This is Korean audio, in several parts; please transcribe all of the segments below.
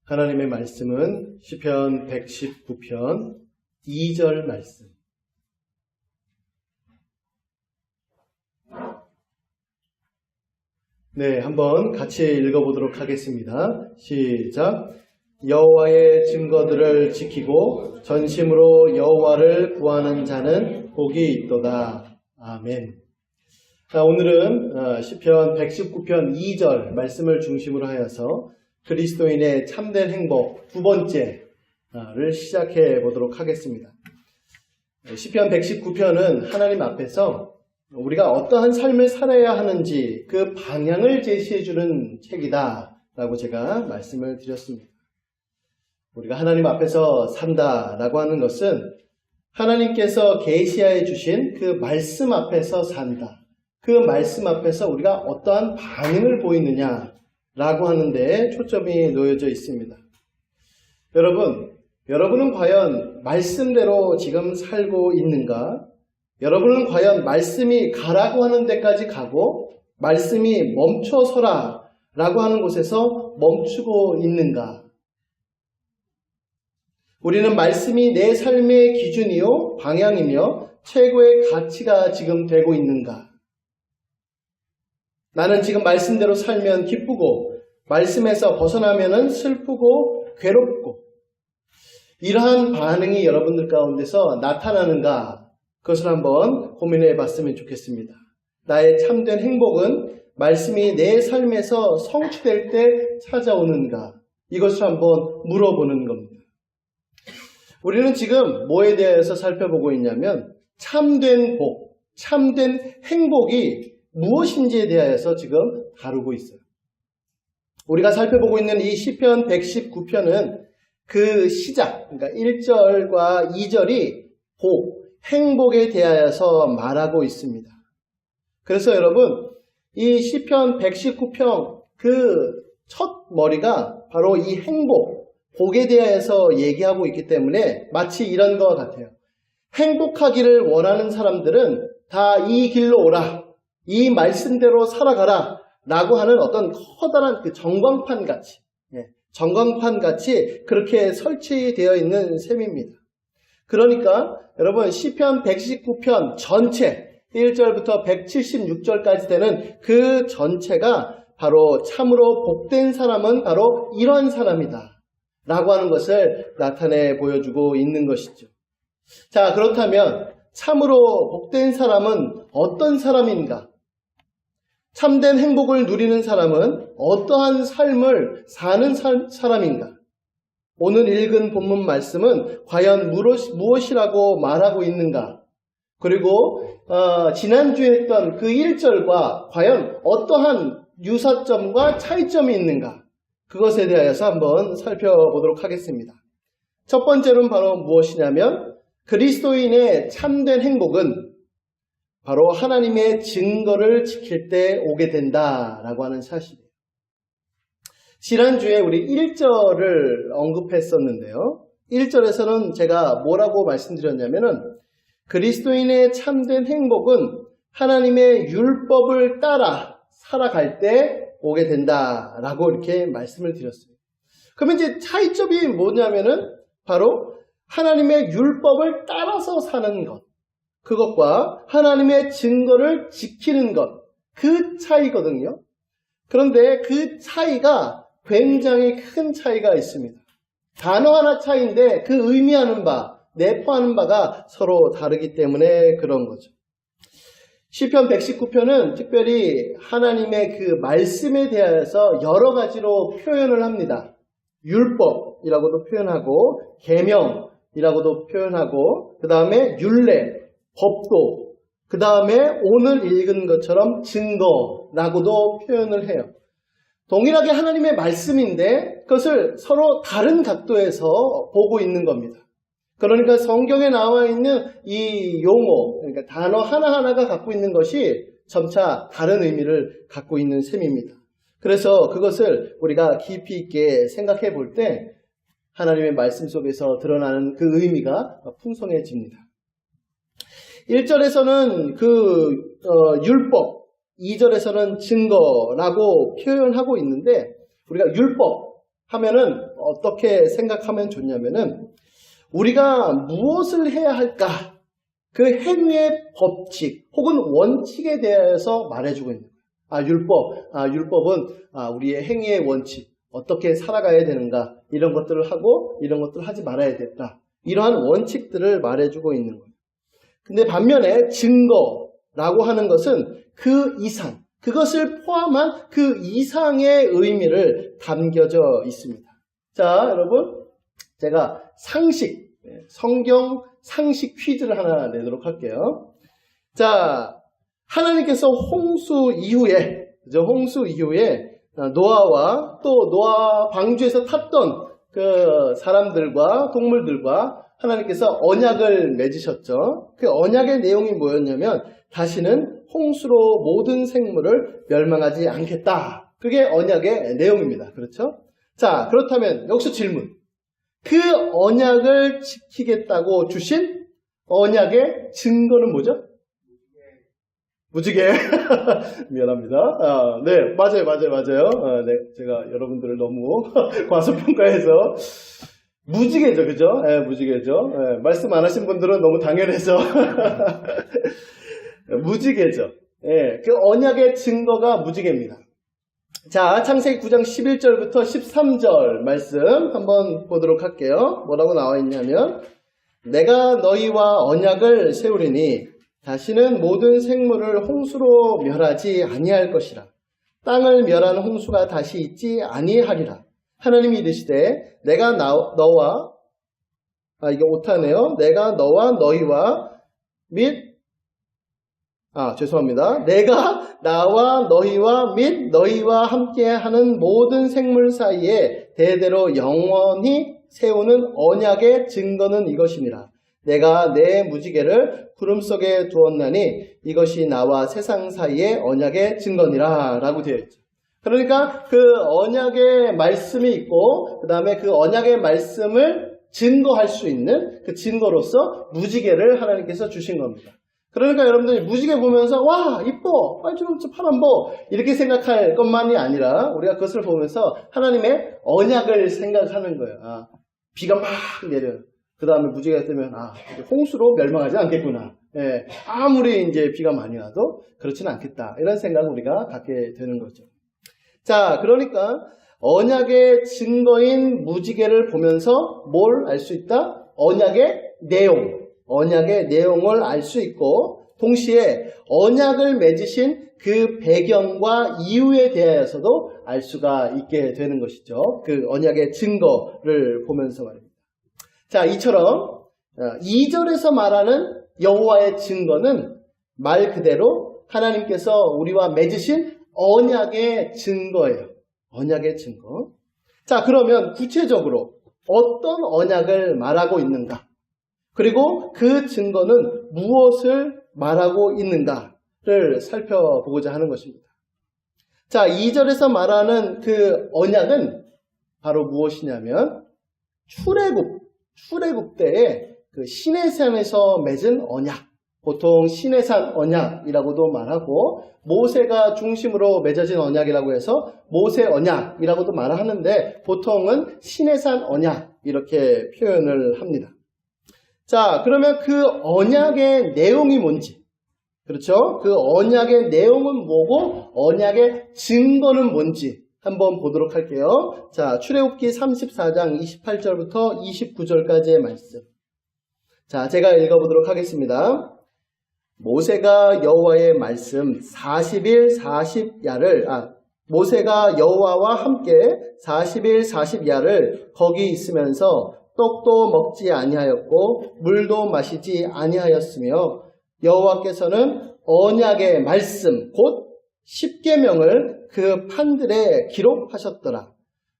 하나님의 말씀은 시편 119편 2절 말씀. 네, 한번 같이 읽어보도록 하겠습니다. 시작. 여호와의 증거들을 지키고 전심으로 여호와를 구하는 자는 복이 있도다. 아멘. 자, 오늘은 시편 119편 2절 말씀을 중심으로 하여서 그리스도인의 참된 행복 두 번째를 시작해 보도록 하겠습니다. 시편 119편은 하나님 앞에서 우리가 어떠한 삶을 살아야 하는지 그 방향을 제시해 주는 책이다 라고 제가 말씀을 드렸습니다. 우리가 하나님 앞에서 산다라고 하는 것은 하나님께서 계시하여 주신 그 말씀 앞에서 산다. 그 말씀 앞에서 우리가 어떠한 반응을 보이느냐라고 하는 데에 초점이 놓여져 있습니다. 여러분은 과연 말씀대로 지금 살고 있는가? 여러분은 과연 말씀이 가라고 하는 데까지 가고 말씀이 멈춰서라 라고 하는 곳에서 멈추고 있는가? 우리는 말씀이 내 삶의 기준이요 방향이며 최고의 가치가 지금 되고 있는가? 나는 지금 말씀대로 살면 기쁘고 말씀에서 벗어나면 슬프고 괴롭고 이러한 반응이 여러분들 가운데서 나타나는가? 그것을 한번 고민해 봤으면 좋겠습니다. 나의 참된 행복은 말씀이 내 삶에서 성취될 때 찾아오는가? 이것을 한번 물어보는 겁니다. 우리는 지금 뭐에 대해서 살펴보고 있냐면 참된 복, 참된 행복이 무엇인지에 대해서 지금 다루고 있어요. 우리가 살펴보고 있는 이 시편 119편은 그 시작, 그러니까 1절과 2절이 복, 행복에 대하여서 말하고 있습니다. 그래서 여러분, 이 시편 119편 그 첫 머리가 바로 이 행복, 복에 대하여서 얘기하고 있기 때문에 마치 이런 것 같아요. 행복하기를 원하는 사람들은 다 이 길로 오라, 이 말씀대로 살아가라 라고 하는 어떤 커다란 그 전광판 같이, 전광판 같이 그렇게 설치되어 있는 셈입니다. 그러니까 여러분 시편 119편 전체 1절부터 176절까지 되는 그 전체가 바로 참으로 복된 사람은 바로 이런 사람이다 라고 하는 것을 나타내 보여주고 있는 것이죠. 자, 그렇다면 참으로 복된 사람은 어떤 사람인가? 참된 행복을 누리는 사람은 어떠한 삶을 사는 사람인가? 오늘 읽은 본문 말씀은 과연 무엇이라고 말하고 있는가? 그리고 지난주에 했던 그 1절과 과연 어떠한 유사점과 차이점이 있는가? 그것에 대해서 한번 살펴보도록 하겠습니다. 첫 번째로는 바로 무엇이냐면 그리스도인의 참된 행복은 바로 하나님의 증거를 지킬 때 오게 된다라고 하는 사실이에요. 지난주에 우리 1절을 언급했었는데요. 1절에서는 제가 뭐라고 말씀드렸냐면은 그리스도인의 참된 행복은 하나님의 율법을 따라 살아갈 때 오게 된다라고 이렇게 말씀을 드렸어요. 그러면 이제 차이점이 뭐냐면은 바로 하나님의 율법을 따라서 사는 것, 그것과 하나님의 증거를 지키는 것, 그 차이거든요. 그런데 그 차이가 굉장히 큰 차이가 있습니다. 단어 하나 차이인데 그 의미하는 바, 내포하는 바가 서로 다르기 때문에 그런 거죠. 시편 119편은 특별히 하나님의 그 말씀에 대해서 여러 가지로 표현을 합니다. 율법이라고도 표현하고 계명이라고도 표현하고 그 다음에 율례, 법도, 그 다음에 오늘 읽은 것처럼 증거라고도 표현을 해요. 동일하게 하나님의 말씀인데 그것을 서로 다른 각도에서 보고 있는 겁니다. 그러니까 성경에 나와 있는 이 용어, 그러니까 단어 하나하나가 갖고 있는 것이 점차 다른 의미를 갖고 있는 셈입니다. 그래서 그것을 우리가 깊이 있게 생각해 볼 때 하나님의 말씀 속에서 드러나는 그 의미가 풍성해집니다. 1절에서는 그 율법, 2절에서는 증거라고 표현하고 있는데 우리가 율법, 하면은 어떻게 생각하면 좋냐면은 우리가 무엇을 해야 할까? 그 행위의 법칙 혹은 원칙에 대해서 말해주고 있는 거예요. 율법은 우리의 행위의 원칙, 어떻게 살아가야 되는가, 이런 것들을 하고 이런 것들을 하지 말아야 된다. 이러한 원칙들을 말해주고 있는 거예요. 근데 반면에 증거라고 하는 것은 그 이상, 그것을 포함한 그 이상의 의미를 담겨져 있습니다. 자, 여러분, 제가 성경 상식 퀴즈를 하나 내도록 할게요. 자, 하나님께서 홍수 이후에 노아와 또 노아 방주에서 탔던 그 사람들과 동물들과 하나님께서 언약을 맺으셨죠. 그 언약의 내용이 뭐였냐면 다시는 홍수로 모든 생물을 멸망하지 않겠다. 그게 언약의 내용입니다. 그렇죠? 자, 그렇다면 여기서 질문. 그 언약을 지키겠다고 주신 언약의 증거는 뭐죠? 무지개. 미안합니다. 네, 맞아요. 네, 제가 여러분들을 너무 과소평가해서 무지개죠, 그죠? 네, 무지개죠. 네, 말씀 안 하신 분들은 너무 당연해서 무지개죠. 네, 그 언약의 증거가 무지개입니다. 자, 창세기 9장 11절부터 13절 말씀 한번 보도록 할게요. 뭐라고 나와 있냐면 내가 너희와 언약을 세우리니 다시는 모든 생물을 홍수로 멸하지 아니할 것이라. 땅을 멸한 홍수가 다시 있지 아니하리라. 하나님이 이르시되 내가 너와 이게 오타네요. 내가 너와 너희와 내가 나와 너희와 및 너희와 함께하는 모든 생물 사이에 대대로 영원히 세우는 언약의 증거는 이것이니라. 내가 내 무지개를 구름 속에 두었나니 이것이 나와 세상 사이의 언약의 증거니라 라고 되어 있죠. 그러니까 그 언약의 말씀이 있고 그 다음에 그 언약의 말씀을 증거할 수 있는 그 증거로서 무지개를 하나님께서 주신 겁니다. 그러니까 여러분들이 무지개 보면서 와 이뻐 빨주노초 파란보 이렇게 생각할 것만이 아니라 우리가 그것을 보면서 하나님의 언약을 생각하는 거예요. 비가 막 내려요. 그 다음에 무지개가 뜨면 홍수로 멸망하지 않겠구나. 예, 아무리 이제 비가 많이 와도 그렇지는 않겠다. 이런 생각을 우리가 갖게 되는 거죠. 자, 그러니까 언약의 증거인 무지개를 보면서 뭘 알 수 있다? 언약의 내용을 알 수 있고 동시에 언약을 맺으신 그 배경과 이유에 대해서도 알 수가 있게 되는 것이죠. 그 언약의 증거를 보면서 말입니다. 자, 이처럼 2절에서 말하는 여호와의 증거는 말 그대로 하나님께서 우리와 맺으신 언약의 증거예요. 언약의 증거. 자, 그러면 구체적으로 어떤 언약을 말하고 있는가? 그리고 그 증거는 무엇을 말하고 있는가를 살펴보고자 하는 것입니다. 자, 2절에서 말하는 그 언약은 바로 무엇이냐면 출애굽 때에 그 시내산에서 맺은 언약, 보통 시내산 언약이라고도 말하고 모세가 중심으로 맺어진 언약이라고 해서 모세 언약이라고도 말하는데 보통은 시내산 언약 이렇게 표현을 합니다. 자, 그러면 그 언약의 내용이 뭔지, 그렇죠? 그 언약의 내용은 뭐고 언약의 증거는 뭔지 한번 보도록 할게요. 자, 출애굽기 34장 28절부터 29절까지의 말씀. 자, 제가 읽어보도록 하겠습니다. 모세가 여호와의 말씀 40일 40야를 모세가 여호와와 함께 40일 40야를 거기 있으면서 떡도 먹지 아니하였고 물도 마시지 아니하였으며 여호와께서는 언약의 말씀 곧 십계명을 그 판들에 기록하셨더라.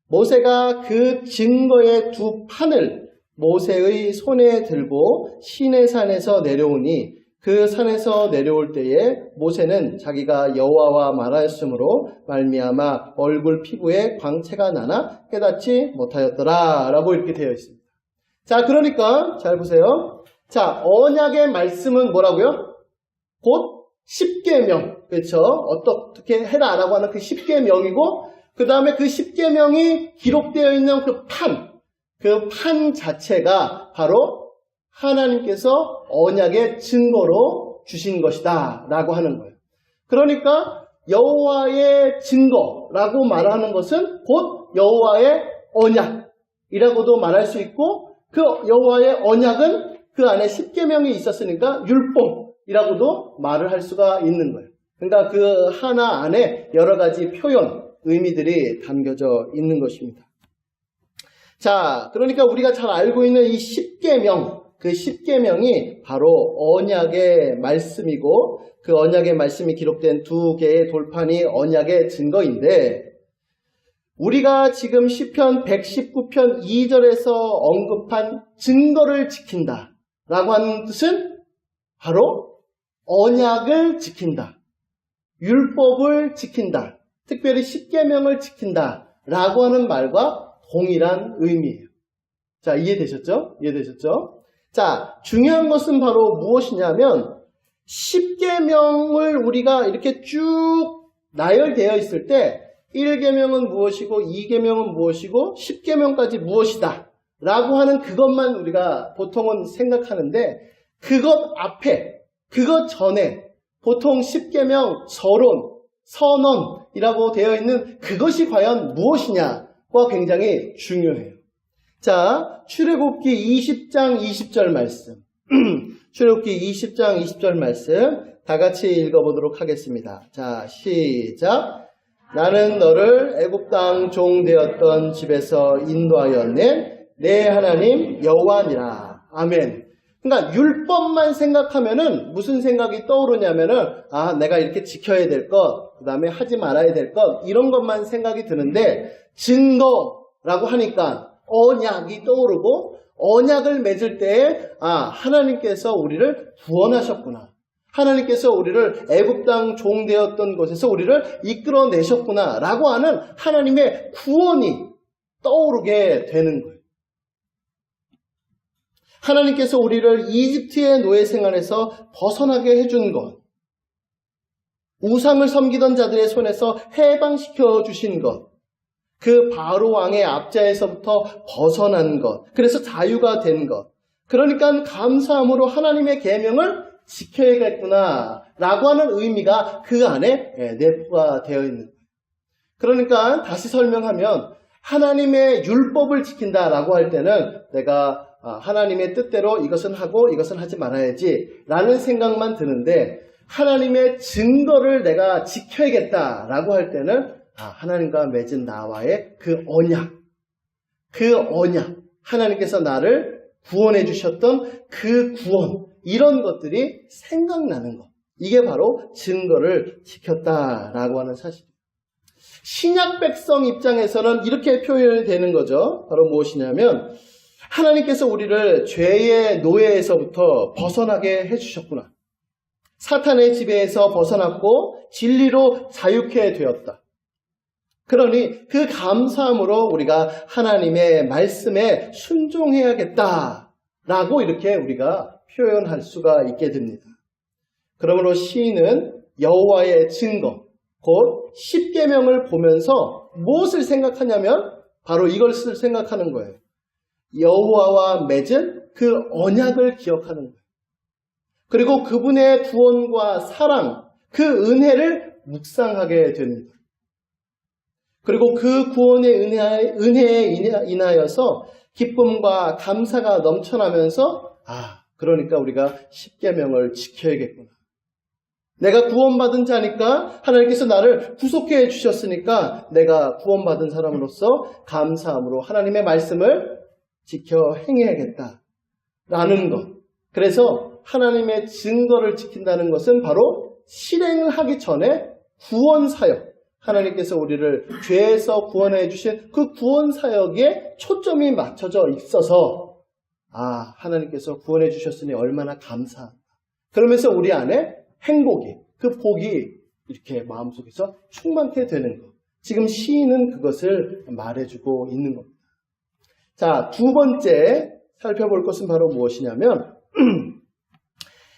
모세가 그 증거의 두 판을 모세의 손에 들고 시내산에서 내려오니 그 산에서 내려올 때에 모세는 자기가 여호와와 말하였으므로 말미암아 얼굴 피부에 광채가 나나 깨닫지 못하였더라 라고 이렇게 되어 있습니다. 자, 그러니까 잘 보세요. 자, 언약의 말씀은 뭐라고요? 곧 십계명, 그렇죠? 어떻게 해라 라고 하는 그 십계명이고 그 다음에 그 10계명이 기록되어 있는 그 판 자체가 바로 하나님께서 언약의 증거로 주신 것이다 라고 하는 거예요. 그러니까 여호와의 증거라고 말하는 것은 곧 여호와의 언약이라고도 말할 수 있고, 그 여호와의 언약은 그 안에 10계명이 있었으니까 율법이라고도 말을 할 수가 있는 거예요. 그러니까 그 하나 안에 여러 가지 표현, 의미들이 담겨져 있는 것입니다. 자, 그러니까 우리가 잘 알고 있는 이 10계명, 그 10계명이 바로 언약의 말씀이고, 그 언약의 말씀이 기록된 두 개의 돌판이 언약의 증거인데, 우리가 지금 시편 119편 2절에서 언급한 증거를 지킨다 라고 하는 뜻은 바로 언약을 지킨다, 율법을 지킨다, 특별히 10계명을 지킨다 라고 하는 말과 동일한 의미예요. 자, 이해되셨죠? 자, 중요한 것은 바로 무엇이냐면 10계명을 우리가 이렇게 쭉 나열되어 있을 때 1계명은 무엇이고 2계명은 무엇이고 10계명까지 무엇이다 라고 하는 그것만 우리가 보통은 생각하는데, 그것 앞에, 그것 전에 보통 10계명, 서론, 선언이라고 되어 있는 그것이 과연 무엇이냐가 굉장히 중요해요. 자, 출애굽기 20장 20절 말씀. 출애굽기 20장 20절 말씀 다 같이 읽어보도록 하겠습니다. 자, 시작. 나는 너를 애굽 땅 종 되었던 집에서 인도하여 낸 내 하나님 여호와니라. 아멘. 그러니까 율법만 생각하면은 무슨 생각이 떠오르냐면은, 아, 내가 이렇게 지켜야 될 것, 그 다음에 하지 말아야 될 것, 이런 것만 생각이 드는데, 증거라고 하니까 언약이 떠오르고, 언약을 맺을 때에 하나님께서 우리를 구원하셨구나, 하나님께서 우리를 애굽 땅 종 되었던 곳에서 우리를 이끌어내셨구나 라고 하는 하나님의 구원이 떠오르게 되는 거예요. 하나님께서 우리를 이집트의 노예 생활에서 벗어나게 해준 것, 우상을 섬기던 자들의 손에서 해방시켜 주신 것, 그 바로 왕의 압제에서부터 벗어난 것, 그래서 자유가 된 것, 그러니까 감사함으로 하나님의 계명을 지켜야겠구나 라고 하는 의미가 그 안에 내포가 되어 있는 거예요. 그러니까 다시 설명하면 하나님의 율법을 지킨다라고 할 때는 내가 하나님의 뜻대로 이것은 하고 이것은 하지 말아야지 라는 생각만 드는데, 하나님의 증거를 내가 지켜야겠다라고 할 때는 하나님과 맺은 나와의 그 언약, 하나님께서 나를 구원해 주셨던 그 구원, 이런 것들이 생각나는 것, 이게 바로 증거를 지켰다라고 하는 사실입니다. 신약 백성 입장에서는 이렇게 표현이 되는 거죠. 바로 무엇이냐면, 하나님께서 우리를 죄의 노예에서부터 벗어나게 해주셨구나, 사탄의 지배에서 벗어났고 진리로 자유케 되었다. 그러니 그 감사함으로 우리가 하나님의 말씀에 순종해야겠다라고 이렇게 우리가 표현할 수가 있게 됩니다. 그러므로 시인은 여호와의 증거, 곧 10계명을 보면서 무엇을 생각하냐면 바로 이것을 생각하는 거예요. 여호와와 맺은 그 언약을 기억하는 거예요. 그리고 그분의 구원과 사랑, 그 은혜를 묵상하게 됩니다. 그리고 그 구원의 은혜에 인하여서 기쁨과 감사가 넘쳐나면서 그러니까 우리가 10계명을 지켜야겠구나. 내가 구원받은 자니까, 하나님께서 나를 구속해 주셨으니까 내가 구원받은 사람으로서 감사함으로 하나님의 말씀을 지켜 행해야겠다라는 것. 그래서 하나님의 증거를 지킨다는 것은 바로 실행을 하기 전에 구원사역, 하나님께서 우리를 죄에서 구원해 주신 그 구원사역에 초점이 맞춰져 있어서 하나님께서 구원해 주셨으니 얼마나 감사한다. 그러면서 우리 안에 행복이, 그 복이 이렇게 마음속에서 충만케 되는 것. 지금 시인은 그것을 말해주고 있는 겁니다. 자, 두 번째 살펴볼 것은 바로 무엇이냐면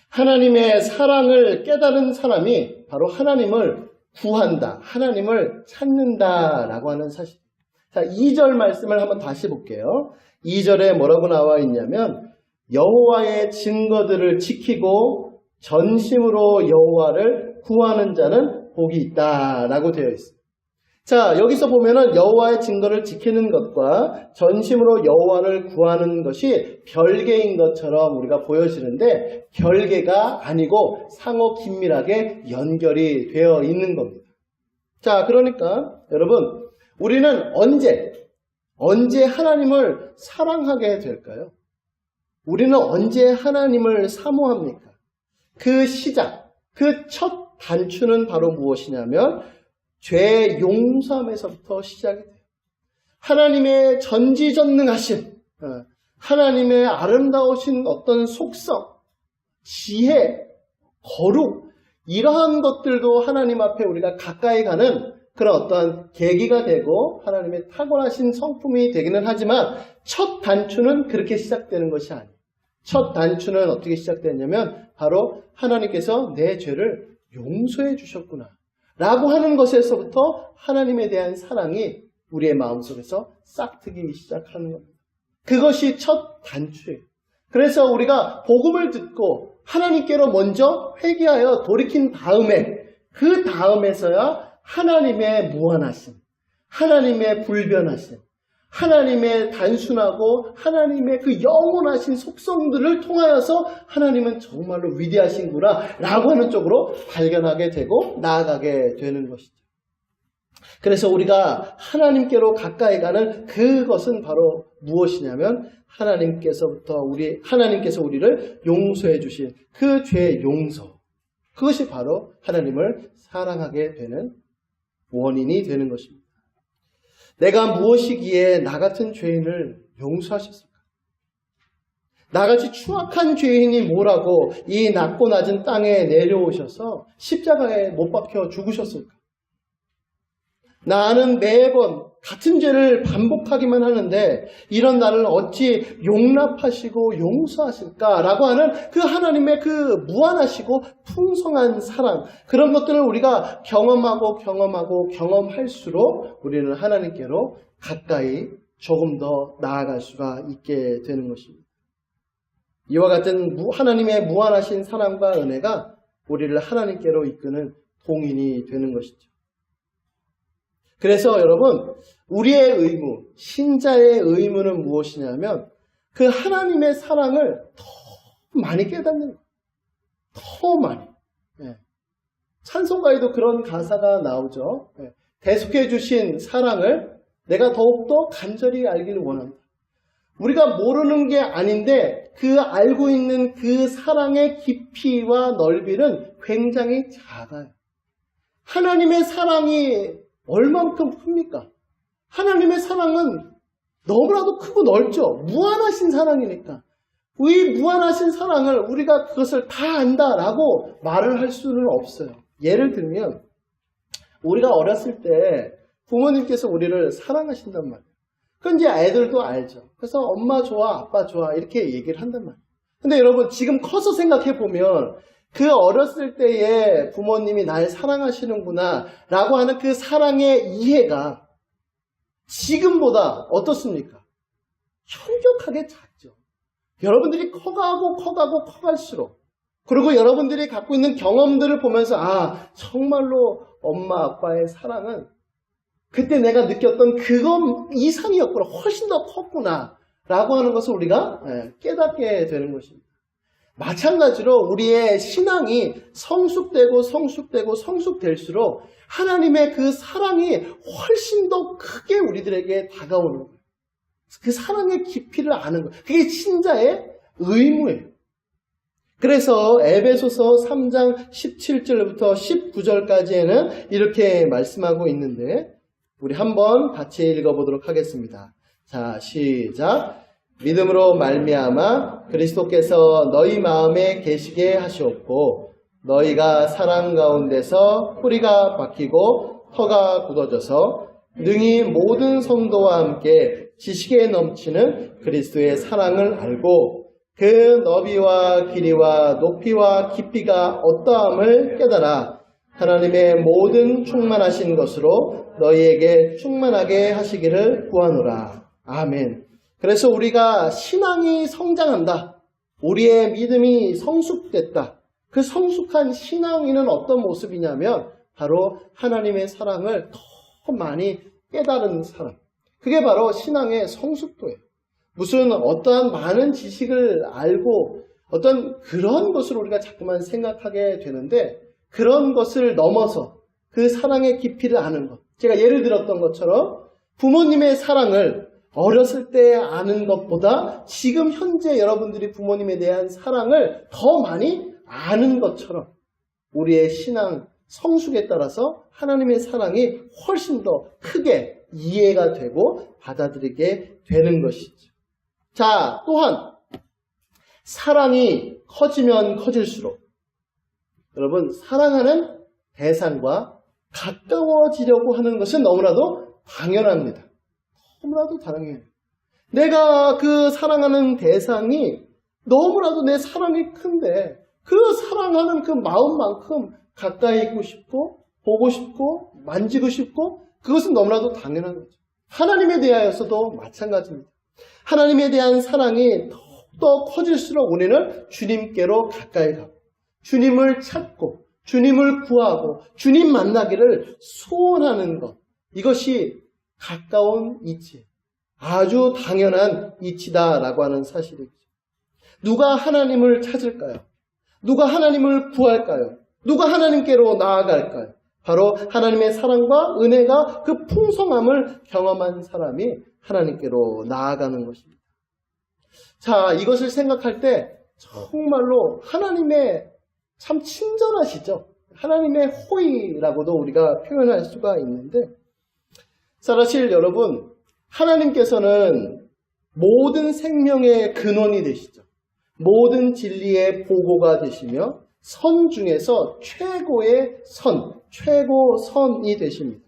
하나님의 사랑을 깨달은 사람이 바로 하나님을 구한다, 하나님을 찾는다라고 하는 사실. 자, 2절 말씀을 한번 다시 볼게요. 2절에 뭐라고 나와 있냐면 여호와의 증거들을 지키고 전심으로 여호와를 구하는 자는 복이 있다라고 되어 있습니다. 자, 여기서 보면은 여호와의 증거를 지키는 것과 전심으로 여호와를 구하는 것이 별개인 것처럼 우리가 보여지는데 별개가 아니고 상호 긴밀하게 연결이 되어 있는 겁니다. 자, 그러니까 여러분, 우리는 언제 하나님을 사랑하게 될까요? 우리는 언제 하나님을 사모합니까? 그 시작, 그 첫 단추는 바로 무엇이냐면 죄 용서함에서부터 시작이 돼요. 하나님의 전지전능하심, 하나님의 아름다우신 어떤 속성, 지혜, 거룩, 이러한 것들도 하나님 앞에 우리가 가까이 가는 그런 어떤 계기가 되고 하나님의 탁월하신 성품이 되기는 하지만 첫 단추는 그렇게 시작되는 것이 아니에요. 첫 단추는 어떻게 시작되냐면 바로 하나님께서 내 죄를 용서해 주셨구나 라고 하는 것에서부터 하나님에 대한 사랑이 우리의 마음속에서 싹트기 시작하는 겁니다. 그것이 첫 단추예요. 그래서 우리가 복음을 듣고 하나님께로 먼저 회개하여 돌이킨 다음에 그 다음에서야 하나님의 무한하심, 하나님의 불변하심, 하나님의 단순하고 하나님의 그 영원하신 속성들을 통하여서 하나님은 정말로 위대하신구나 라고 하는 쪽으로 발견하게 되고 나아가게 되는 것이죠. 그래서 우리가 하나님께로 가까이 가는 그것은 바로 무엇이냐면 하나님께서 우리를 용서해 주신 그 죄의 용서, 그것이 바로 하나님을 사랑하게 되는 원인이 되는 것입니다. 내가 무엇이기에 나 같은 죄인을 용서하셨을까? 나같이 추악한 죄인이 뭐라고 이 낮고 낮은 땅에 내려오셔서 십자가에 못 박혀 죽으셨을까? 나는 매번 같은 죄를 반복하기만 하는데 이런 나를 어찌 용납하시고 용서하실까라고 하는 그 하나님의 그 무한하시고 풍성한 사랑, 그런 것들을 우리가 경험할수록 우리는 하나님께로 가까이 조금 더 나아갈 수가 있게 되는 것입니다. 이와 같은 하나님의 무한하신 사랑과 은혜가 우리를 하나님께로 이끄는 동인이 되는 것이죠. 그래서 여러분, 우리의 의무, 신자의 의무는 무엇이냐면 그 하나님의 사랑을 더 많이 깨닫는 거예요. 더 많이. 찬송가에도 그런 가사가 나오죠. 대속해 주신 사랑을 내가 더욱더 간절히 알기를 원한다. 우리가 모르는 게 아닌데 그 알고 있는 그 사랑의 깊이와 넓이는 굉장히 작아요. 하나님의 사랑이 얼만큼 큽니까? 하나님의 사랑은 너무나도 크고 넓죠. 무한하신 사랑이니까. 이 무한하신 사랑을 우리가 그것을 다 안다라고 말을 할 수는 없어요. 예를 들면 우리가 어렸을 때 부모님께서 우리를 사랑하신단 말이에요. 그건 이제 애들도 알죠. 그래서 엄마 좋아, 아빠 좋아 이렇게 얘기를 한단 말이에요. 근데 여러분 지금 커서 생각해보면 그 어렸을 때에 부모님이 날 사랑하시는구나 라고 하는 그 사랑의 이해가 지금보다 어떻습니까? 현격하게 작죠. 여러분들이 커갈수록 그리고 여러분들이 갖고 있는 경험들을 보면서 정말로 엄마 아빠의 사랑은 그때 내가 느꼈던 그것 이상이었구나, 훨씬 더 컸구나 라고 하는 것을 우리가 깨닫게 되는 것입니다. 마찬가지로 우리의 신앙이 성숙될수록 하나님의 그 사랑이 훨씬 더 크게 우리들에게 다가오는 거예요. 그 사랑의 깊이를 아는 거예요. 그게 신자의 의무예요. 그래서 에베소서 3장 17절부터 19절까지에는 이렇게 말씀하고 있는데 우리 한번 같이 읽어보도록 하겠습니다. 자, 시작. 믿음으로 말미암아 그리스도께서 너희 마음에 계시게 하시옵고 너희가 사랑 가운데서 뿌리가 박히고 터가 굳어져서 능히 모든 성도와 함께 지식에 넘치는 그리스도의 사랑을 알고 그 너비와 길이와 높이와 깊이가 어떠함을 깨달아 하나님의 모든 충만하신 것으로 너희에게 충만하게 하시기를 구하노라. 아멘. 그래서 우리가 신앙이 성장한다. 우리의 믿음이 성숙됐다. 그 성숙한 신앙인은 어떤 모습이냐면 바로 하나님의 사랑을 더 많이 깨달은 사람. 그게 바로 신앙의 성숙도예요. 무슨 어떠한 많은 지식을 알고 어떤 그런 것을 우리가 자꾸만 생각하게 되는데 그런 것을 넘어서 그 사랑의 깊이를 아는 것. 제가 예를 들었던 것처럼 부모님의 사랑을 어렸을 때 아는 것보다 지금 현재 여러분들이 부모님에 대한 사랑을 더 많이 아는 것처럼 우리의 신앙 성숙에 따라서 하나님의 사랑이 훨씬 더 크게 이해가 되고 받아들이게 되는 것이죠. 자, 또한 사랑이 커지면 커질수록 여러분 사랑하는 대상과 가까워지려고 하는 것은 너무나도 당연합니다. 너무나도 당연해요. 내가 그 사랑하는 대상이 너무나도 내 사랑이 큰데 그 사랑하는 그 마음만큼 가까이 있고 싶고 보고 싶고 만지고 싶고 그것은 너무나도 당연한 거죠. 하나님에 대하여서도 마찬가지입니다. 하나님에 대한 사랑이 더욱더 커질수록 우리는 주님께로 가까이 가고 주님을 찾고 주님을 구하고 주님 만나기를 소원하는 것. 이것이 가까운 이치, 아주 당연한 이치다라고 하는 사실이죠. 누가 하나님을 찾을까요? 누가 하나님을 구할까요? 누가 하나님께로 나아갈까요? 바로 하나님의 사랑과 은혜가 그 풍성함을 경험한 사람이 하나님께로 나아가는 것입니다. 자, 이것을 생각할 때 정말로 하나님의 참 친절하시죠. 하나님의 호의라고도 우리가 표현할 수가 있는데 사실 여러분 하나님께서는 모든 생명의 근원이 되시죠. 모든 진리의 보고가 되시며 선 중에서 최고의 선, 최고선이 되십니다.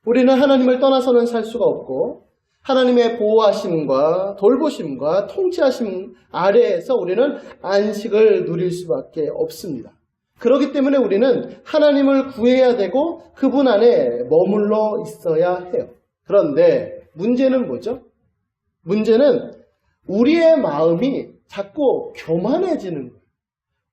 우리는 하나님을 떠나서는 살 수가 없고 하나님의 보호하심과 돌보심과 통치하심 아래에서 우리는 안식을 누릴 수밖에 없습니다. 그렇기 때문에 우리는 하나님을 구해야 되고 그분 안에 머물러 있어야 해요. 그런데 문제는 뭐죠? 문제는 우리의 마음이 자꾸 교만해지는 거예요.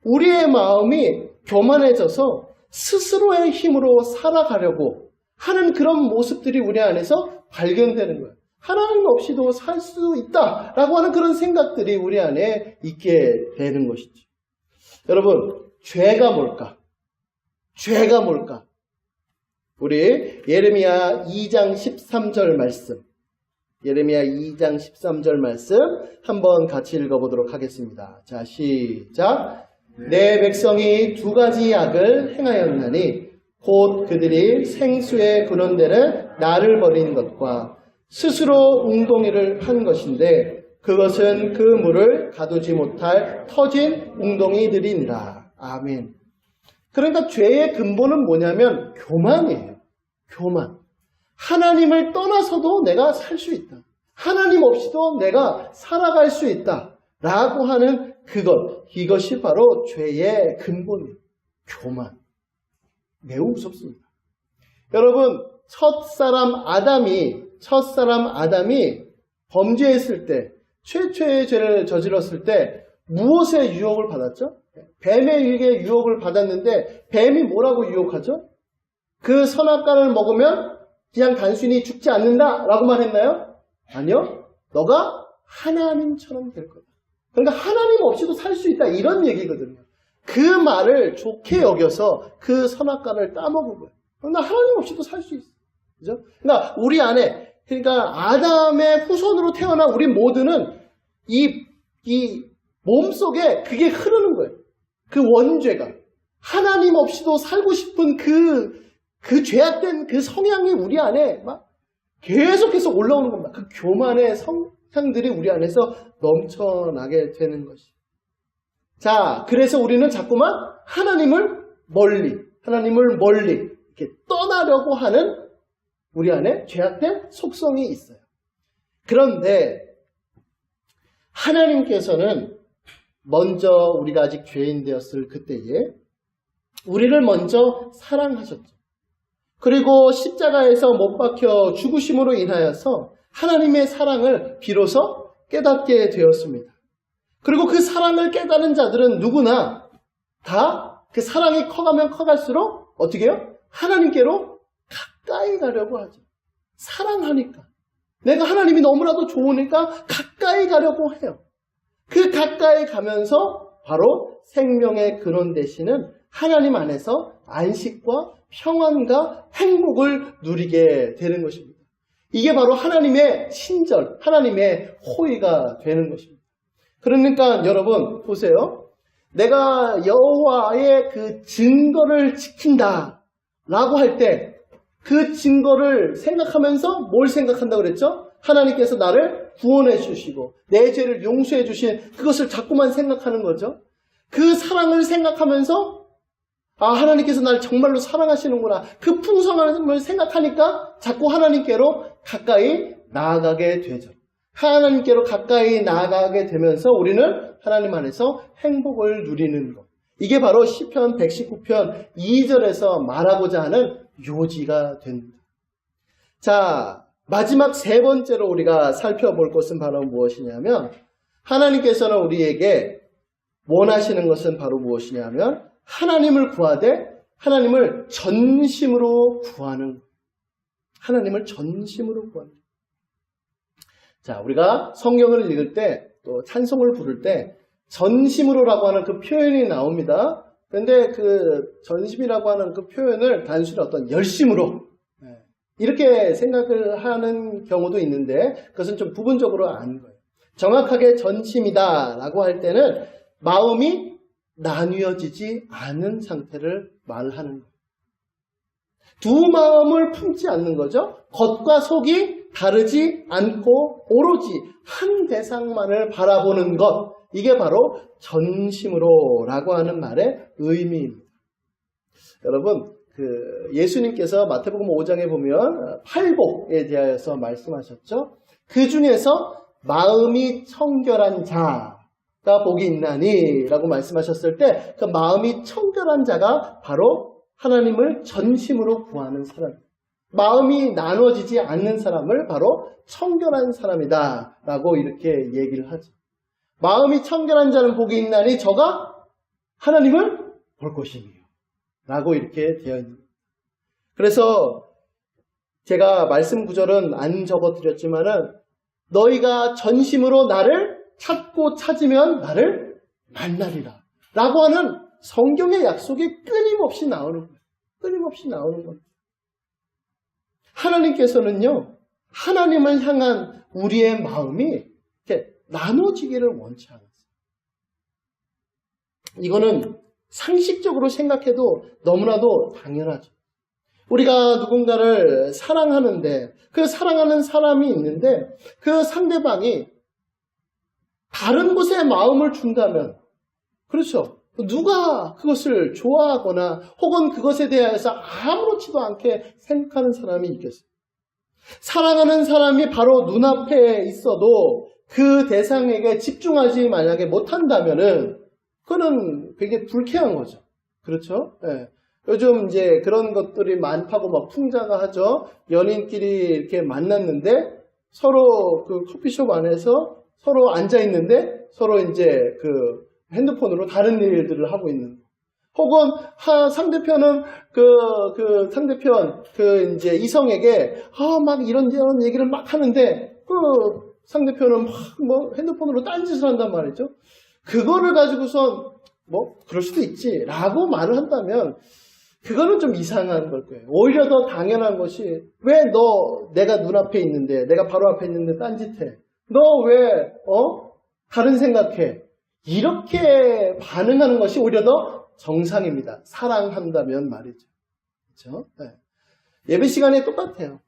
우리의 마음이 교만해져서 스스로의 힘으로 살아가려고 하는 그런 모습들이 우리 안에서 발견되는 거예요. 하나님 없이도 살 수 있다라고 하는 그런 생각들이 우리 안에 있게 되는 것이죠. 여러분, 죄가 뭘까? 죄가 뭘까? 우리 예레미야 2장 13절 말씀, 예레미야 2장 13절 말씀 한번 같이 읽어보도록 하겠습니다. 자, 시작. 내 백성이 두 가지 악을 행하였나니 곧 그들이 생수의 근원되는 나를 버린 것과 스스로 웅덩이를 한 것인데 그것은 그 물을 가두지 못할 터진 웅덩이들이니라. 아멘. 그러니까 죄의 근본은 뭐냐면 교만이에요. 교만. 하나님을 떠나서도 내가 살 수 있다. 하나님 없이도 내가 살아갈 수 있다. 라고 하는 그것. 이것이 바로 죄의 근본이에요. 교만. 매우 무섭습니다. 여러분, 첫사람 아담이 범죄했을 때, 최초의 죄를 저질렀을 때 무엇의 유혹을 받았죠? 뱀에게 유혹을 받았는데 뱀이 뭐라고 유혹하죠? 그 선악과를 먹으면 그냥 단순히 죽지 않는다라고만 했나요? 아니요. 너가 하나님처럼 될 거다. 그러니까 하나님 없이도 살 수 있다 이런 얘기거든요. 그 말을 좋게 여겨서 그 선악과를 따먹은 거예요. 그러나 하나님 없이도 살 수 있어. 그죠? 그러니까 우리 안에 그러니까 아담의 후손으로 태어난 우리 모두는 이 몸속에 그게 흐르는 거예요. 그 원죄가. 하나님 없이도 살고 싶은 그 죄악된 그 성향이 우리 안에 막 계속해서 올라오는 겁니다. 그 교만의 성향들이 우리 안에서 넘쳐나게 되는 것이. 자, 그래서 우리는 자꾸만 하나님을 멀리 이렇게 떠나려고 하는 우리 안에 죄악된 속성이 있어요. 그런데 하나님께서는 먼저 우리가 아직 죄인 되었을 그때에 우리를 먼저 사랑하셨죠. 그리고 십자가에서 못 박혀 죽으심으로 인하여서 하나님의 사랑을 비로소 깨닫게 되었습니다. 그리고 그 사랑을 깨달은 자들은 누구나 다 그 사랑이 커가면 커갈수록 어떻게 해요? 하나님께로 가까이 가려고 하죠. 사랑하니까. 내가 하나님이 너무나도 좋으니까 가까이 가려고 해요. 그 가까이 가면서 바로 생명의 근원 되시는 하나님 안에서 안식과 평안과 행복을 누리게 되는 것입니다. 이게 바로 하나님의 친절, 하나님의 호의가 되는 것입니다. 그러니까 여러분 보세요. 내가 여호와의 그 증거를 지킨다 라고 할 때 그 증거를 생각하면서 뭘 생각한다고 그랬죠? 하나님께서 나를 구원해 주시고 내 죄를 용서해 주신 그것을 자꾸만 생각하는 거죠. 그 사랑을 생각하면서 하나님께서 나를 정말로 사랑하시는구나. 그 풍성함을 생각하니까 자꾸 하나님께로 가까이 나아가게 되죠. 하나님께로 가까이 나아가게 되면서 우리는 하나님 안에서 행복을 누리는 것. 이게 바로 시편 119편 2절에서 말하고자 하는 요지가 됩니다. 자, 마지막 세 번째로 우리가 살펴볼 것은 바로 무엇이냐면 하나님께서는 우리에게 원하시는 것은 바로 무엇이냐면 하나님을 구하되 하나님을 전심으로 구하는 것. 하나님을 전심으로 구하는 것. 자, 우리가 성경을 읽을 때 또 찬송을 부를 때 전심으로라고 하는 그 표현이 나옵니다. 그런데 그 전심이라고 하는 그 표현을 단순히 어떤 열심으로 이렇게 생각을 하는 경우도 있는데 그것은 좀 부분적으로 아닌 거예요. 정확하게 전심이다라고 할 때는 마음이 나뉘어지지 않은 상태를 말하는 거예요. 두 마음을 품지 않는 거죠. 겉과 속이 다르지 않고 오로지 한 대상만을 바라보는 것. 이게 바로 전심으로라고 하는 말의 의미입니다. 여러분, 예수님께서 마태복음 5장에 보면 팔복에 대하여서 말씀하셨죠. 그 중에서 마음이 청결한 자가 복이 있나니 라고 말씀하셨을 때 그 마음이 청결한 자가 바로 하나님을 전심으로 구하는 사람. 마음이 나눠지지 않는 사람을 바로 청결한 사람이다 라고 이렇게 얘기를 하죠. 마음이 청결한 자는 복이 있나니 저가 하나님을 볼 것이니요 라고 이렇게 되어 있습니다. 그래서 제가 말씀 구절은 안 적어드렸지만은 너희가 전심으로 나를 찾고 찾으면 나를 만나리라 라고 하는 성경의 약속이 끊임없이 나오는 거예요. 끊임없이 나오는 겁니다. 하나님께서는요, 하나님을 향한 우리의 마음이 이렇게 나눠지기를 원치 않았어요. 이거는 상식적으로 생각해도 너무나도 당연하죠. 우리가 누군가를 사랑하는데 그 사랑하는 사람이 있는데 그 상대방이 다른 곳에 마음을 준다면 그렇죠. 누가 그것을 좋아하거나 혹은 그것에 대해서 아무렇지도 않게 생각하는 사람이 있겠어요. 사랑하는 사람이 바로 눈앞에 있어도 그 대상에게 집중하지 만약에 못한다면은 그거는 되게 불쾌한 거죠. 그렇죠? 네. 요즘 이제 그런 것들이 많다고 막 풍자가 하죠. 연인끼리 이렇게 만났는데 서로 그 커피숍 안에서 서로 앉아 있는데 서로 이제 그 핸드폰으로 다른 일들을 하고 있는 거. 혹은 상대편은 상대편 이제 이성에게 막 이런 얘기를 막 하는데 그 상대편은 막 뭐 핸드폰으로 딴짓을 한단 말이죠. 그거를 가지고선 뭐 그럴 수도 있지라고 말을 한다면 그거는 좀 이상한 걸 거예요. 오히려 더 당연한 것이 왜 내가 눈앞에 있는데 내가 바로 앞에 있는데 딴짓해. 너 왜 다른 생각해. 이렇게 반응하는 것이 오히려 더 정상입니다. 사랑한다면 말이죠. 그렇죠? 네. 예배 시간에 똑같아요.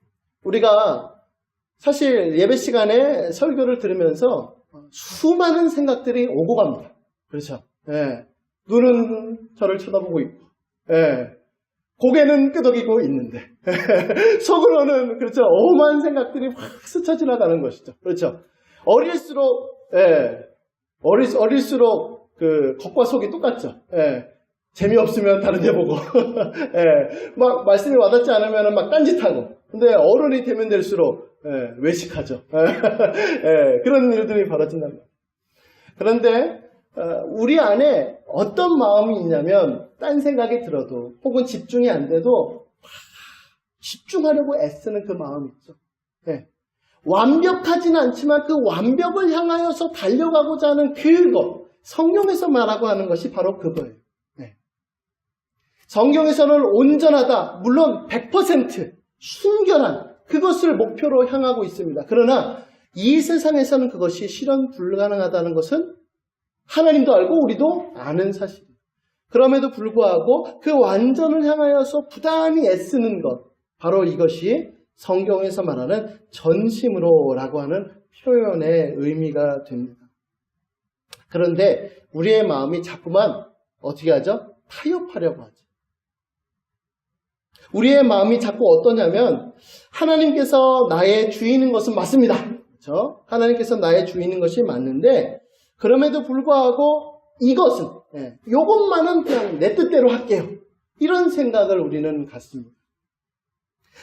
우리가 사실 예배 시간에 설교를 들으면서 수많은 생각들이 오고 갑니다. 그렇죠? 네. 눈은 저를 쳐다보고 있고, 네. 고개는 끄덕이고 있는데, 속으로는 그렇죠. 오만 생각들이 확 스쳐 지나가는 것이죠. 그렇죠? 어릴수록 그 겉과 속이 똑같죠. 예. 재미없으면 다른 데 보고 예, 막 말씀이 와닿지 않으면 막 딴짓하고 근데 어른이 되면 될수록 예, 외식하죠. 예, 그런 일들이 벌어진단 말이에요. 그런데 우리 안에 어떤 마음이 있냐면 딴 생각이 들어도 혹은 집중이 안 돼도 집중하려고 애쓰는 그 마음이 있죠. 예. 완벽하진 않지만 그 완벽을 향하여서 달려가고자 하는 그것, 성경에서 말하고 하는 것이 바로 그거예요. 네. 성경에서는 온전하다, 물론 100% 순결한 그것을 목표로 향하고 있습니다. 그러나 이 세상에서는 그것이 실현 불가능하다는 것은 하나님도 알고 우리도 아는 사실이에요. 그럼에도 불구하고 그 완전을 향하여서 부단히 애쓰는 것, 바로 이것이 성경에서 말하는 전심으로라고 하는 표현의 의미가 됩니다. 그런데 우리의 마음이 자꾸만 어떻게 하죠? 타협하려고 하죠. 우리의 마음이 자꾸 어떠냐면 하나님께서 나의 주인인 것은 맞습니다. 그렇죠? 하나님께서 나의 주인인 것이 맞는데 그럼에도 불구하고 이것은 이것만은 그냥 내 뜻대로 할게요. 이런 생각을 우리는 갖습니다.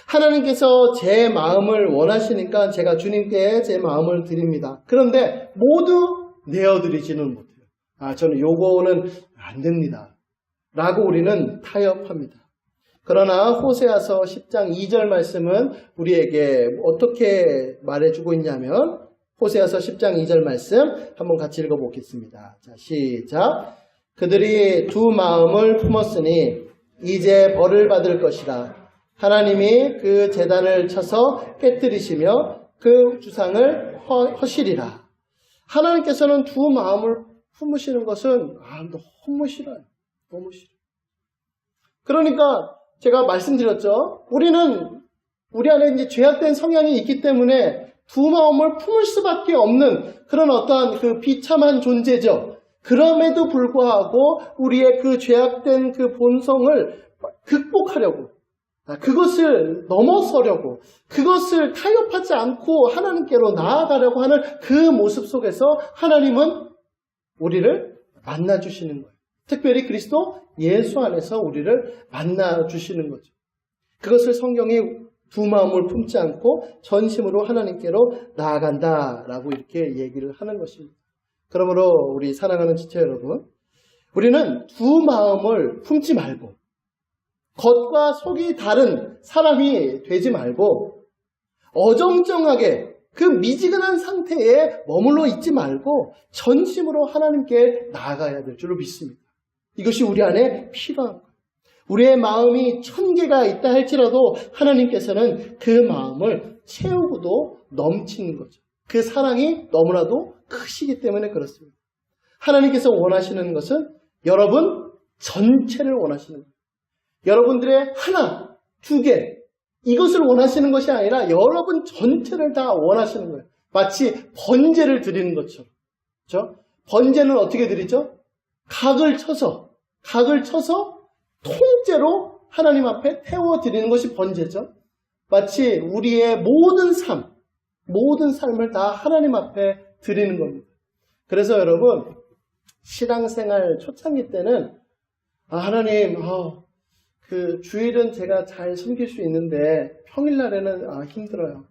하나님께서 제 마음을 원하시니까 제가 주님께 제 마음을 드립니다. 그런데 모두 내어드리지는 못해요. 저는 요거는 안 됩니다. 라고 우리는 타협합니다. 그러나 호세아서 10장 2절 말씀은 우리에게 어떻게 말해주고 있냐면 호세아서 10장 2절 말씀 한번 같이 읽어보겠습니다. 자, 시작. 그들이 두 마음을 품었으니 이제 벌을 받을 것이라. 하나님이 그 제단을 쳐서 깨뜨리시며 그 주상을 허시리라. 하나님께서는 두 마음을 품으시는 것은 너무 싫어요. 너무 싫어요. 그러니까 제가 말씀드렸죠. 우리 안에 이제 죄악된 성향이 있기 때문에 두 마음을 품을 수밖에 없는 그런 어떠한 그 비참한 존재죠. 그럼에도 불구하고 우리의 그 죄악된 그 본성을 극복하려고 그것을 넘어서려고 그것을 타협하지 않고 하나님께로 나아가려고 하는 그 모습 속에서 하나님은 우리를 만나주시는 거예요. 특별히 그리스도 예수 안에서 우리를 만나주시는 거죠. 그것을 성경이 두 마음을 품지 않고 전심으로 하나님께로 나아간다라고 이렇게 얘기를 하는 것입니다. 그러므로 우리 사랑하는 지체 여러분, 우리는 두 마음을 품지 말고 겉과 속이 다른 사람이 되지 말고 어정쩡하게 그 미지근한 상태에 머물러 있지 말고 전심으로 하나님께 나아가야 될 줄로 믿습니다. 이것이 우리 안에 필요한 거예요. 우리의 마음이 1000개가 있다 할지라도 하나님께서는 그 마음을 채우고도 넘치는 거죠. 그 사랑이 너무나도 크시기 때문에 그렇습니다. 하나님께서 원하시는 것은 여러분 전체를 원하시는 거예요. 여러분들의 하나, 2개 이것을 원하시는 것이 아니라 여러분 전체를 다 원하시는 거예요. 마치 번제를 드리는 것처럼. 그렇죠? 번제는 어떻게 드리죠? 각을 쳐서 통째로 하나님 앞에 태워드리는 것이 번제죠. 마치 우리의 모든 삶을 다 하나님 앞에 드리는 겁니다. 그래서 여러분 신앙생활 초창기 때는 하나님 그 주일은 제가 잘 섬길 수 있는데 평일날에는 힘들어요.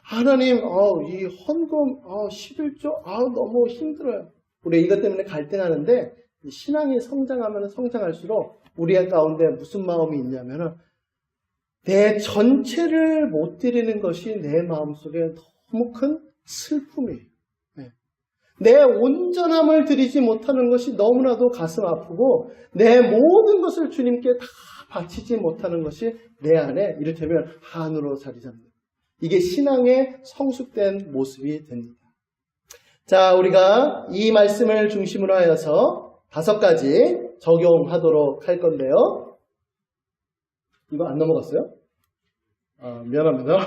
하나님 이 헌금 11조 너무 힘들어요. 우리 이것 때문에 갈등하는데 신앙이 성장하면 성장할수록 우리 가운데 무슨 마음이 있냐면 내 전체를 못 드리는 것이 내 마음속에 너무 큰 슬픔이에요. 내 온전함을 드리지 못하는 것이 너무나도 가슴 아프고 내 모든 것을 주님께 다 바치지 못하는 것이 내 안에 이를테면 한으로 자리 잡니다. 이게 신앙의 성숙된 모습이 됩니다. 자, 우리가 이 말씀을 중심으로 하여서 5가지 적용하도록 할 건데요. 이거 안 넘어갔어요? 미안합니다.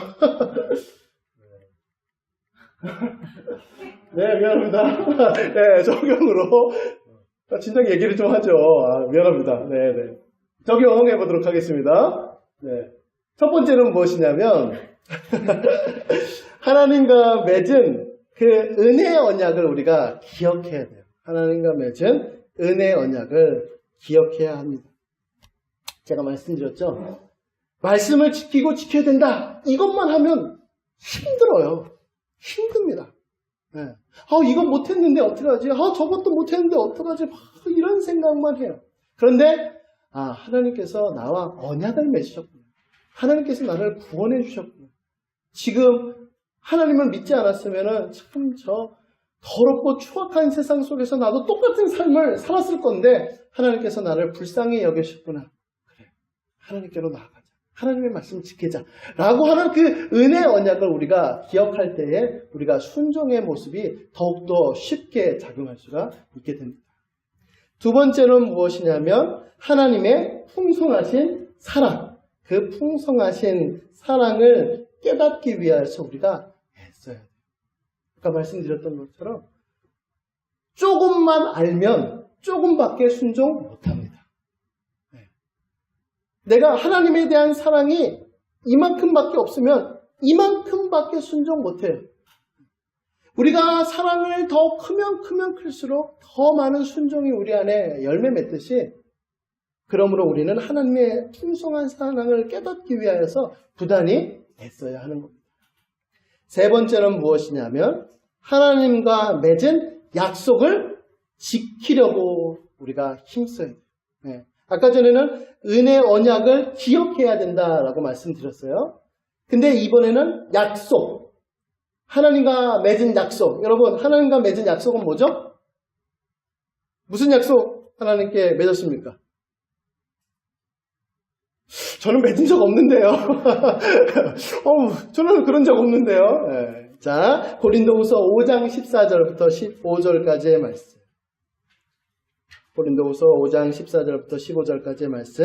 네, 미안합니다. 네, 적용으로 진작 얘기를 좀 하죠. 미안합니다. 네. 적용해 보도록 하겠습니다. 네. 첫 번째는 무엇이냐면 하나님과 맺은 그 은혜의 언약을 우리가 기억해야 돼요. 하나님과 맺은 은혜의 언약을 기억해야 합니다. 제가 말씀드렸죠. 말씀을 지키고 지켜야 된다. 이것만 하면 힘들어요. 힘듭니다. 네. 이건 못했는데 어떡하지? 저것도 못했는데 어떡하지? 이런 생각만 해요. 그런데 하나님께서 나와 언약을 맺으셨구나. 하나님께서 나를 구원해 주셨구나. 지금 하나님을 믿지 않았으면 참 저 더럽고 추악한 세상 속에서 나도 똑같은 삶을 살았을 건데 하나님께서 나를 불쌍히 여기셨구나. 그래, 하나님께로 나아가자. 하나님의 말씀 지키자. 라고 하는 그 은혜의 언약을 우리가 기억할 때에 우리가 순종의 모습이 더욱더 쉽게 작용할 수가 있게 됩니다. 두 번째는 무엇이냐면 하나님의 풍성하신 사랑. 그 풍성하신 사랑을 깨닫기 위해서 우리가 애써야 돼요. 아까 말씀드렸던 것처럼 조금만 알면 조금밖에 순종 못합니다. 내가 하나님에 대한 사랑이 이만큼밖에 없으면 이만큼밖에 순종 못해요. 우리가 사랑을 더 크면 클수록 더 많은 순종이 우리 안에 열매 맺듯이 그러므로 우리는 하나님의 풍성한 사랑을 깨닫기 위하여서 부단히 애써야 하는 겁니다. 세 번째는 무엇이냐면 하나님과 맺은 약속을 지키려고 우리가 힘써야 돼요. 아까 전에는 은혜 언약을 기억해야 된다라고 말씀드렸어요. 근데 이번에는 약속. 하나님과 맺은 약속. 여러분, 하나님과 맺은 약속은 뭐죠? 무슨 약속 하나님께 맺었습니까? 저는 맺은 적 없는데요. 저는 그런 적 없는데요. 네. 자, 고린도후서 5장 14절부터 15절까지의 말씀. 고린도후서 5장 14절부터 15절까지의 말씀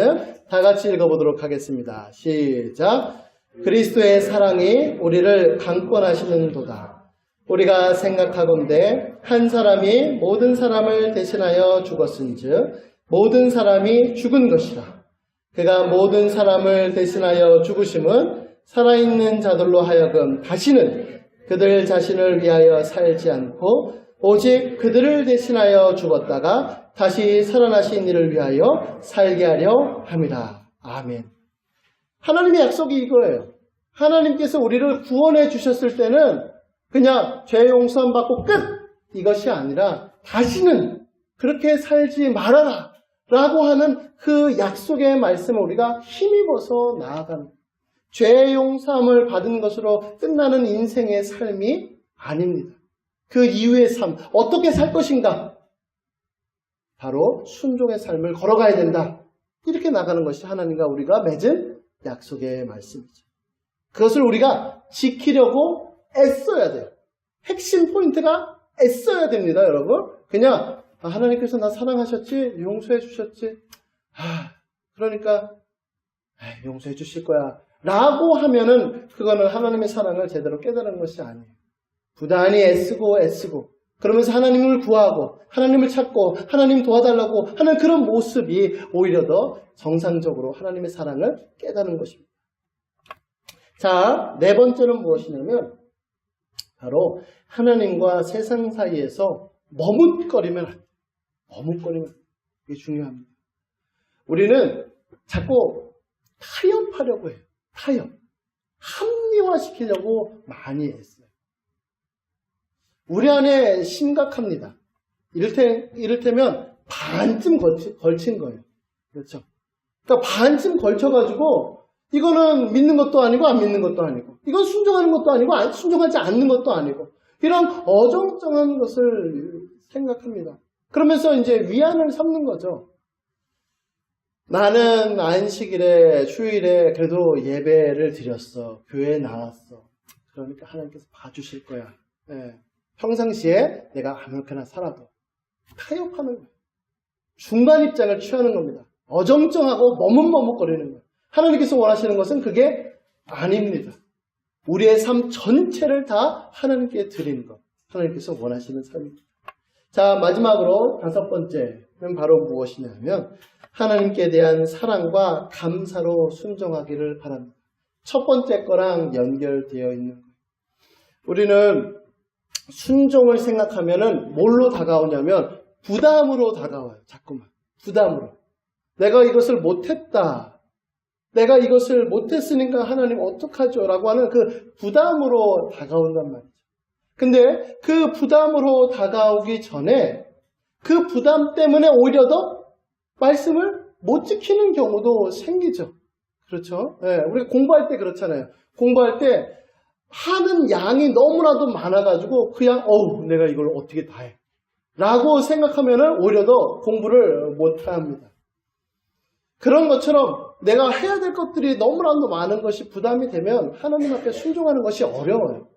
다 같이 읽어보도록 하겠습니다. 시작. 그리스도의 사랑이 우리를 강권하시는도다. 우리가 생각하건대 한 사람이 모든 사람을 대신하여 죽었은즉 모든 사람이 죽은 것이라. 그가 모든 사람을 대신하여 죽으심은 살아있는 자들로 하여금 다시는 그들 자신을 위하여 살지 않고 오직 그들을 대신하여 죽었다가 다시 살아나신 이를 위하여 살게 하려 함이라. 아멘. 하나님의 약속이 이거예요. 하나님께서 우리를 구원해 주셨을 때는 그냥 죄 용서함 받고 끝! 이것이 아니라 다시는 그렇게 살지 말아라 라고 하는 그 약속의 말씀을 우리가 힘입어서 나아가는 거예요. 죄 용서함을 받은 것으로 끝나는 인생의 삶이 아닙니다. 그 이후의 삶, 어떻게 살 것인가? 바로 순종의 삶을 걸어가야 된다. 이렇게 나가는 것이 하나님과 우리가 맺은 약속의 말씀이죠. 그것을 우리가 지키려고 애써야 돼요. 핵심 포인트가 애써야 됩니다, 여러분. 그냥 하나님께서 나 사랑하셨지? 용서해 주셨지? 그러니까 용서해 주실 거야 라고 하면은 그거는 하나님의 사랑을 제대로 깨달은 것이 아니에요. 부단히 애쓰고 그러면서 하나님을 구하고 하나님을 찾고 하나님 도와달라고 하는 그런 모습이 오히려 더 정상적으로 하나님의 사랑을 깨닫는 것입니다. 자, 네 번째는 무엇이냐면 바로 하나님과 세상 사이에서 머뭇거리면 안 돼요. 머뭇거리면 이게 중요합니다. 우리는 자꾸 타협하려고 해요. 타협. 합리화시키려고 많이 했어요. 우리 안에 심각합니다. 이를테면 반쯤 걸친 거예요. 그렇죠? 그러니까 반쯤 걸쳐가지고 이거는 믿는 것도 아니고 안 믿는 것도 아니고 이건 순종하는 것도 아니고 순종하지 않는 것도 아니고 이런 어정쩡한 것을 생각합니다. 그러면서 이제 위안을 삼는 거죠. 나는 안식일에 휴일에 그래도 예배를 드렸어. 교회에 나왔어. 그러니까 하나님께서 봐주실 거야. 네. 평상시에 내가 아무렇게나 살아도 타협하는 거예요. 중간 입장을 취하는 겁니다. 어정쩡하고 머뭇머뭇거리는 거예요. 하나님께서 원하시는 것은 그게 아닙니다. 우리의 삶 전체를 다 하나님께 드리는 것. 하나님께서 원하시는 삶입니다. 자, 마지막으로 다섯 번째는 바로 무엇이냐면 하나님께 대한 사랑과 감사로 순종하기를 바랍니다. 첫 번째 거랑 연결되어 있는 거예요. 우리는 순종을 생각하면은 뭘로 다가오냐면 부담으로 다가와요. 자꾸만. 부담으로. 내가 이것을 못했다. 내가 이것을 못했으니까 하나님 어떡하죠? 라고 하는 그 부담으로 다가온단 말이죠. 근데 그 부담으로 다가오기 전에 그 부담 때문에 오히려 더 말씀을 못 지키는 경우도 생기죠. 그렇죠? 네, 우리가 공부할 때 그렇잖아요. 공부할 때 하는 양이 너무나도 많아가지고 그냥 내가 이걸 어떻게 다 해. 라고 생각하면 오히려 더 공부를 못합니다. 그런 것처럼 내가 해야 될 것들이 너무나도 많은 것이 부담이 되면 하나님 앞에 순종하는 것이 어려워요.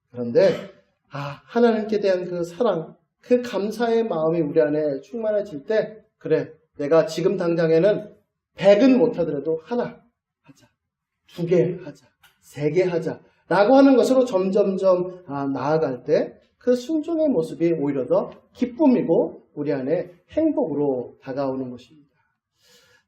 그런데 하나님께 대한 그 사랑, 그 감사의 마음이 우리 안에 충만해질 때 그래, 내가 지금 당장에는 100은 못하더라도 하나 하자, 2개 하자, 3개 하자 라고 하는 것으로 점점점 나아갈 때 그 순종의 모습이 오히려 더 기쁨이고 우리 안에 행복으로 다가오는 것입니다.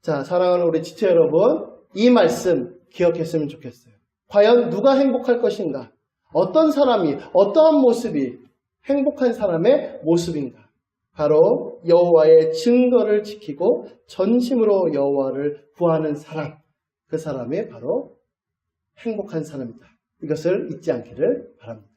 자, 사랑하는 우리 지체 여러분, 이 말씀 기억했으면 좋겠어요. 과연 누가 행복할 것인가? 어떤 사람이, 어떠한 모습이 행복한 사람의 모습인가? 바로 여호와의 증거를 지키고 전심으로 여호와를 구하는 사람, 그 사람이 바로 행복한 사람이다. 이것을 잊지 않기를 바랍니다.